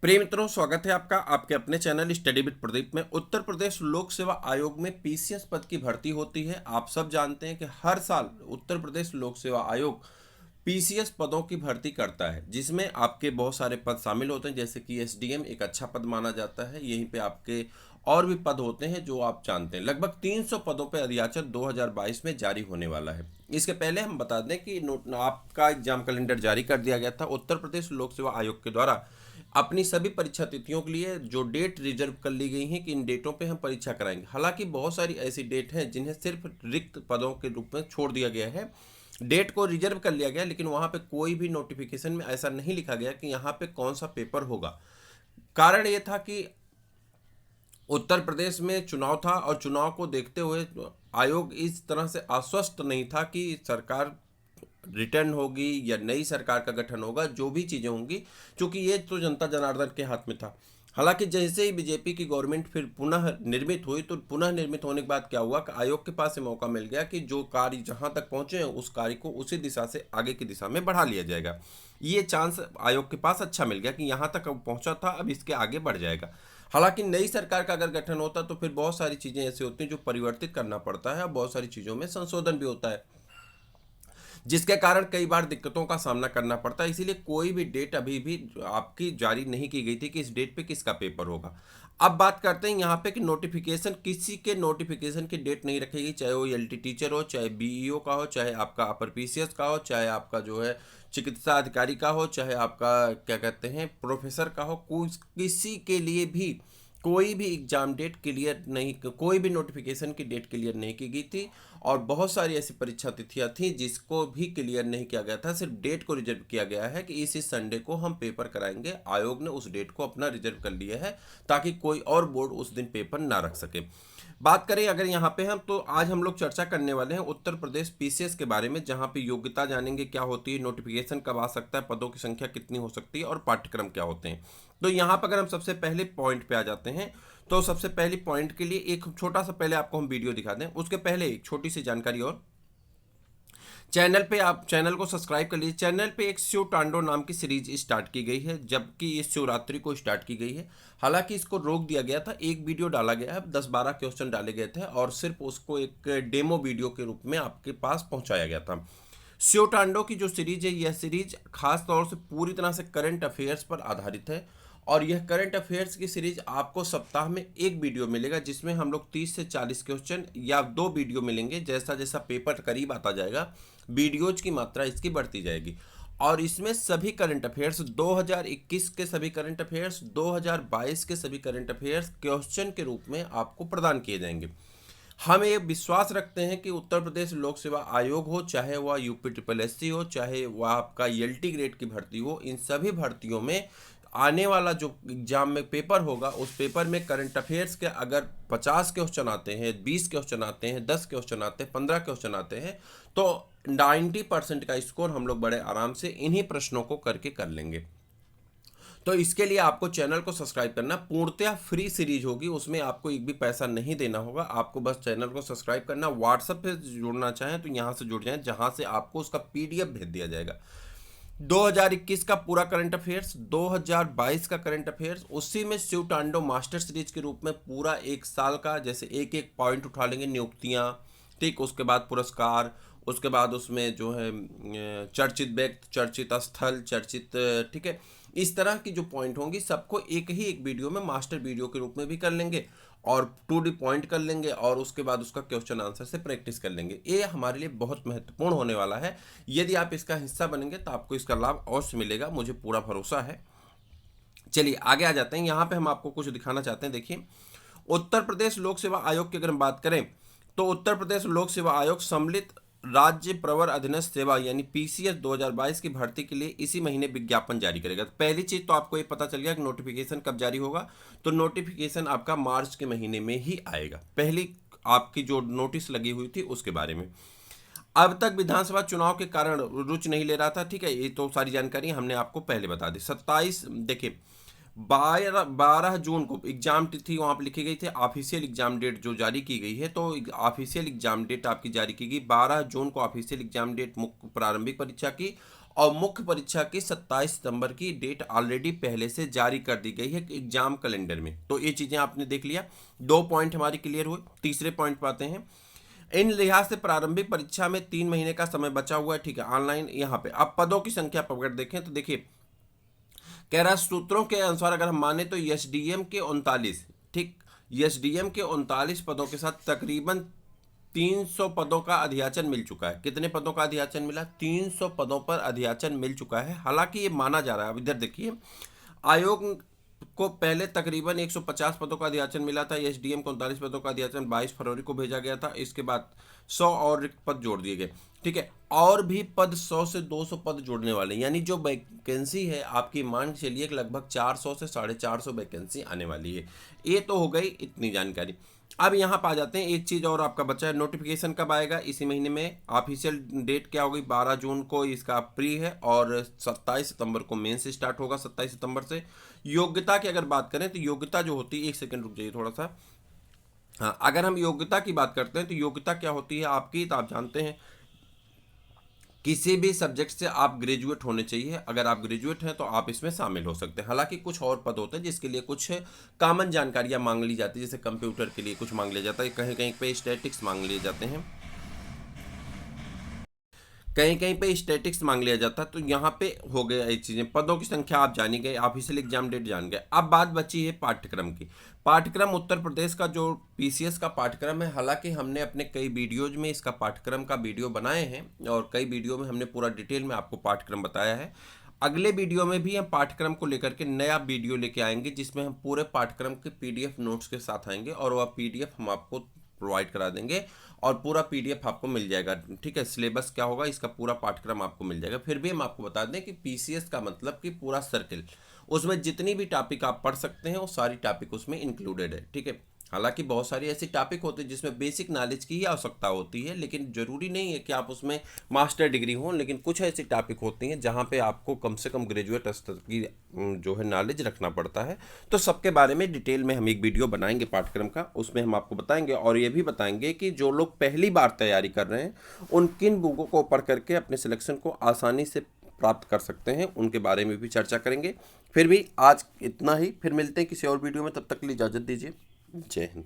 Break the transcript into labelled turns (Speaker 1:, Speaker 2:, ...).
Speaker 1: प्रिय मित्रों, स्वागत है आपका आपके अपने चैनल स्टडी विद प्रदीप में। उत्तर प्रदेश लोक सेवा आयोग में पीसीएस पद की भर्ती होती है। आप सब जानते हैं कि हर साल उत्तर प्रदेश लोक सेवा आयोग पीसीएस पदों की भर्ती करता है, जिसमें आपके बहुत सारे पद शामिल होते हैं, जैसे कि एसडीएम एक अच्छा पद माना जाता है। यहीं पे आपके और भी पद होते हैं जो आप जानते हैं। लगभग 300 पदों पर अधियाचन 2022 में जारी होने वाला है। इसके पहले हम बता दें कि आपका एग्जाम कैलेंडर जारी कर दिया गया था। उत्तर प्रदेश लोक सेवा आयोग के द्वारा अपनी सभी परीक्षा तिथियों के लिए जो डेट रिजर्व कर ली गई हैं कि इन डेटों पे हम परीक्षा कराएंगे। हालांकि बहुत सारी ऐसी डेट हैं जिन्हें सिर्फ रिक्त पदों के रूप में छोड़ दिया गया है। डेट को रिजर्व कर लिया गया, लेकिन वहां पे कोई भी नोटिफिकेशन में ऐसा नहीं लिखा गया कि यहाँ पे कौन सा पेपर होगा। कारण ये था कि उत्तर प्रदेश में चुनाव था और चुनाव को देखते हुए आयोग इस तरह से आश्वस्त नहीं था कि सरकार रिटर्न होगी या नई सरकार का गठन होगा, जो भी चीज़ें होंगी, क्योंकि ये तो जनता जनार्दन के हाथ में था। हालांकि जैसे ही बीजेपी की गवर्नमेंट फिर पुनः निर्मित हुई, तो पुनः निर्मित होने के बाद क्या हुआ कि आयोग के पास ये मौका मिल गया कि जो कार्य जहां तक पहुंचे हैं उस कार्य को उसी दिशा से आगे की दिशा में बढ़ा लिया जाएगा। ये चांस आयोग के पास अच्छा मिल गया कि यहाँ तक अब पहुंचा था, अब इसके आगे बढ़ जाएगा। हालांकि नई सरकार का अगर गठन होता तो फिर बहुत सारी चीज़ें ऐसी होती हैं जो परिवर्तित करना पड़ता है और बहुत सारी चीज़ों में संशोधन भी होता है, जिसके कारण कई बार दिक्कतों का सामना करना पड़ता है। इसीलिए कोई भी डेट अभी भी आपकी जारी नहीं की गई थी कि इस डेट पे किसका पेपर होगा। अब बात करते हैं यहाँ पे कि नोटिफिकेशन, किसी के नोटिफिकेशन की डेट नहीं रखेगी, चाहे वो एलटी टीचर हो, चाहे बीईओ का हो, चाहे आपका अपर पीसीएस का हो, चाहे आपका जो है चिकित्सा अधिकारी का हो, चाहे आपका क्या कहते हैं प्रोफेसर का हो। किसी के लिए भी कोई भी एग्जाम डेट क्लियर नहीं, कोई भी नोटिफिकेशन की डेट क्लियर नहीं की गई थी। और बहुत सारी ऐसी परीक्षा तिथियां थी जिसको भी क्लियर नहीं किया गया था, सिर्फ डेट को रिजर्व किया गया है कि इस संडे को हम पेपर कराएंगे। आयोग ने उस डेट को अपना रिजर्व कर लिया है ताकि कोई और बोर्ड उस दिन पेपर ना रख सके। बात करें अगर यहाँ पे हम, तो आज हम लोग चर्चा करने वाले हैं उत्तर प्रदेश पीसीएस के बारे में, जहाँ पे योग्यता जानेंगे क्या होती है, नोटिफिकेशन कब आ सकता है, पदों की संख्या कितनी हो सकती है और पाठ्यक्रम क्या होते हैं। तो यहाँ पर अगर हम सबसे पहले पॉइंट पे आ जाते हैं, तो सबसे पहली पॉइंट के लिए एक छोटा सा पहले आपको हम वीडियो दिखा दें। उसके पहले एक छोटी सी जानकारी और, चैनल पे आप चैनल को सब्सक्राइब कर लीजिए। चैनल पे एक शिव तांडव नाम की सीरीज स्टार्ट की गई है, जबकि ये शिवरात्रि को स्टार्ट की गई है। हालांकि इसको रोक दिया गया था, एक वीडियो डाला गया है, 10-12 क्वेश्चन डाले गए थे और सिर्फ उसको एक डेमो वीडियो के रूप में आपके पास पहुंचाया गया था। शिव तांडव की जो सीरीज है, यह सीरीज खास तौर से पूरी तरह से करंट अफेयर्स पर आधारित है। और यह करंट अफेयर्स की सीरीज आपको सप्ताह में एक वीडियो मिलेगा, जिसमें हम लोग 30 से 40 क्वेश्चन या 2 वीडियो मिलेंगे। जैसा जैसा पेपर करीब आता जाएगा, वीडियोज की मात्रा इसकी बढ़ती जाएगी। और इसमें सभी करंट अफेयर्स 2021 के सभी करंट अफेयर्स, 2022 के सभी करंट अफेयर्स क्वेश्चन के रूप में आपको प्रदान किए जाएंगे। हम ये विश्वास रखते हैं कि उत्तर प्रदेश लोक सेवा आयोग हो, चाहे वह यूपी ट्रिपल एससी हो, चाहे वह आपका एलटी ग्रेड की भर्ती हो, इन सभी भर्तियों में आने वाला जो एग्जाम में पेपर होगा, उस पेपर में करंट अफेयर्स के अगर 50 क्वेश्चन आते हैं, 20 क्वेश्चन आते हैं, 10 क्वेश्चन आते हैं, 15 क्वेश्चन आते हैं, तो 90% का स्कोर हम लोग बड़े आराम से इन्हीं प्रश्नों को करके कर लेंगे। तो इसके लिए आपको चैनल को सब्सक्राइब करना, पूर्णतः फ्री सीरीज होगी, उसमें आपको एक भी पैसा नहीं देना होगा। आपको बस चैनल को सब्सक्राइब करना। व्हाट्सएप पे जुड़ना चाहें तो यहाँ से जुड़ जाएं, जहाँ से आपको उसका पीडीएफ भेज दिया जाएगा। 2021 का पूरा करंट अफेयर्स, 2022 का करंट अफेयर्स, उसी में शिव तांडव मास्टर सीरीज के रूप में पूरा एक साल का, जैसे एक एक पॉइंट उठा लेंगे, नियुक्तियाँ, ठीक, उसके बाद पुरस्कार, उसके बाद उसमें जो है चर्चित व्यक्ति, चर्चित स्थल, चर्चित, ठीक है, इस तरह की जो पॉइंट होंगी सबको एक ही एक वीडियो में मास्टर वीडियो के रूप में भी कर लेंगे और 2D पॉइंट कर लेंगे और उसके बाद उसका क्वेश्चन आंसर से प्रैक्टिस कर लेंगे। ये हमारे लिए बहुत महत्वपूर्ण होने वाला है। यदि आप इसका हिस्सा बनेंगे तो आपको इसका लाभ अवश्य मिलेगा, मुझे पूरा भरोसा है। चलिए आगे आ जाते हैं। यहाँ पे हम आपको कुछ दिखाना चाहते हैं। देखिए, उत्तर प्रदेश लोक सेवा आयोग की अगर हम बात करें, तो उत्तर प्रदेश लोक सेवा आयोग सम्मिलित राज्य प्रवर अधीनस्थ सेवा यानी पीसीएस 2022 की भर्ती के लिए इसी महीने विज्ञापन जारी करेगा। तो पहली चीज तो आपको ये पता चल गया कि नोटिफिकेशन कब जारी होगा। तो नोटिफिकेशन आपका मार्च के महीने में ही आएगा। पहली आपकी जो नोटिस लगी हुई थी उसके बारे में। अब तक विधानसभा चुनाव के कारण रुचि नहीं ले रहा था, ठीक है, ये तो सारी जानकारी हमने आपको पहले बता दी। 27, देखिए 12 जून को एग्जाम तिथि वहाँ पर लिखी गई थी। ऑफिशियल एग्जाम डेट जो जारी की गई है, तो ऑफिशियल एग्जाम डेट आपकी जारी की गई 12 जून को, ऑफिशियल एग्जाम डेट मुख्य प्रारंभिक परीक्षा की। और मुख्य परीक्षा की 27 सितंबर की डेट ऑलरेडी पहले से जारी कर दी गई है एग्जाम कैलेंडर में। तो ये चीज़ें आपने देख लिया, 2 पॉइंट हमारी क्लियर हुए। तीसरे पॉइंट पे आते हैं। इन लिहाज से प्रारंभिक परीक्षा में 3 महीने का समय बचा हुआ है, ठीक है, ऑनलाइन। यहाँ पे अब पदों की संख्या पर अगर देखें तो देखिए, कह रहा सूत्रों के अनुसार अगर हम माने तो एसडीएम के 39, ठीक, एसडीएम के 39 पदों के साथ तकरीबन 300 पदों का अधियाचन मिल चुका है। कितने पदों का अधियाचन मिला? 300 पदों पर अधियाचन मिल चुका है। हालांकि ये माना जा रहा है, अब इधर देखिए, आयोग को पहले तकरीबन 150 पदों का अधियाचन मिला था, एसडीएम को 39 पदों का अधियाचन 22 फरवरी को भेजा गया था। इसके बाद 100 और रिक्त पद जोड़ दिए गए, ठीक है, और भी पद 100 से 200 पद जोड़ने वाले, यानी जो वैकेंसी है आपकी मान के चलिए लगभग 400 से 450 वैकेंसी आने वाली है। ये तो हो गई इतनी जानकारी। अब यहाँ पे आ जाते हैं, एक चीज़ और आपका बचा है, नोटिफिकेशन कब आएगा? इसी महीने में। ऑफिशियल डेट क्या होगी? 12 जून को इसका प्री है और 27 सितंबर को मेंस स्टार्ट होगा। 27 सितंबर से योग्यता की अगर बात करें तो योग्यता जो होती है, एक सेकंड रुक जाइए थोड़ा सा। हाँ, अगर हम योग्यता की बात करते हैं तो योग्यता क्या होती है आपकी, तो आप जानते हैं किसी भी सब्जेक्ट से आप ग्रेजुएट होने चाहिए। अगर आप ग्रेजुएट हैं तो आप इसमें शामिल हो सकते हैं। हालांकि कुछ और पद होते हैं जिसके लिए कुछ कॉमन जानकारियां मांग ली जाती है, जैसे कंप्यूटर के लिए कुछ मांग लिया जाता है, कहीं कहीं पे स्टैटिक्स मांग लिए जाते हैं, कहीं कहीं पे स्टैटिक्स मांग लिया जाता है। तो यहाँ पे हो गया ये चीज़ें, पदों की संख्या आप जानी गए, ऑफिशियल एग्जाम डेट जान गए। अब बात बची है पाठ्यक्रम की। पाठ्यक्रम उत्तर प्रदेश का जो पीसीएस का पाठ्यक्रम है, हालांकि हमने अपने कई वीडियोज में इसका पाठ्यक्रम का वीडियो बनाए हैं और कई वीडियो में हमने पूरा डिटेल में आपको पाठ्यक्रम बताया है। अगले वीडियो में भी हम पाठ्यक्रम को लेकर के नया वीडियो लेके आएंगे, जिसमें हम पूरे पाठ्यक्रम के पीडीएफ नोट्स के साथ आएंगे और वह पीडीएफ हम आपको प्रोवाइड करा देंगे और पूरा पीडीएफ आपको मिल जाएगा, ठीक है। सिलेबस क्या होगा इसका पूरा पाठ्यक्रम आपको मिल जाएगा। फिर भी हम आपको बता दें कि पीसीएस का मतलब कि पूरा सर्किल, उसमें जितनी भी टॉपिक आप पढ़ सकते हैं वो सारी टॉपिक उसमें इंक्लूडेड है, ठीक है। हालांकि बहुत सारी ऐसी टॉपिक होते हैं जिसमें बेसिक नॉलेज की ही आवश्यकता होती है, लेकिन जरूरी नहीं है कि आप उसमें मास्टर डिग्री हो। लेकिन कुछ ऐसी टॉपिक होती हैं जहाँ पे आपको कम से कम ग्रेजुएट स्तर की जो है नॉलेज रखना पड़ता है। तो सबके बारे में डिटेल में हम एक वीडियो बनाएंगे पाठ्यक्रम का, उसमें हम आपको बताएंगे और ये भी बताएंगे कि जो लोग पहली बार तैयारी कर रहे हैं उन किन बुकों को पढ़ करके अपने सिलेक्शन को आसानी से प्राप्त कर सकते हैं, उनके बारे में भी चर्चा करेंगे। फिर भी आज इतना ही, फिर मिलते हैं किसी और वीडियो में, तब तक के लिए इजाज़त दीजिए। जय हिंद।